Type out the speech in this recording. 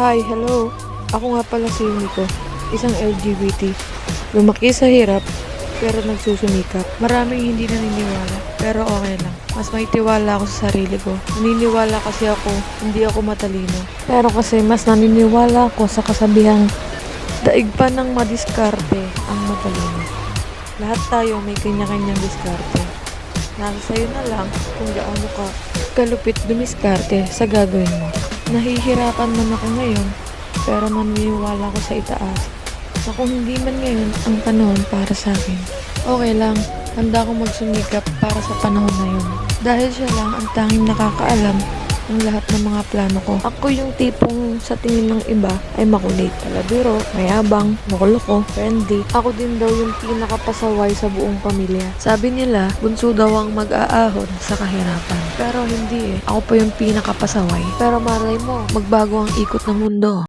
Hi, hello. Ako nga pala si Yumiko, isang LGBT. Lumaki sa hirap, pero nagsusumikap. Maraming hindi naniniwala, pero okay lang. Mas may tiwala ako sa sarili ko. Naniniwala kasi ako, hindi ako matalino. Pero kasi mas naniniwala ako sa kasabihang daig pa ng madiskarte ang matalino. Lahat tayo may kanya-kanyang diskarte. Nasa sayo na lang kung gaano ka kalupit dumiskarte sa gagawin mo. Nahihirapan man ako ngayon, pero naniniwala ko sa itaas na kung hindi man ngayon ang panahon para sa akin, okay lang, handa akong magsumikap para sa panahon na yun. Dahil siya lang ang tanging nakakaalam ng lahat ng mga plano ko. Ako yung tipong sa tingin ng iba ay makulit, palabiro, mayabang, makuloko, friendly. Ako din daw yung pinakapasaway sa buong pamilya. Sabi nila, bunso daw ang mag-aahon sa kahirapan. Pero hindi eh. Ako pa yung pinakapasaway. Pero malay mo, magbago ang ikot ng mundo.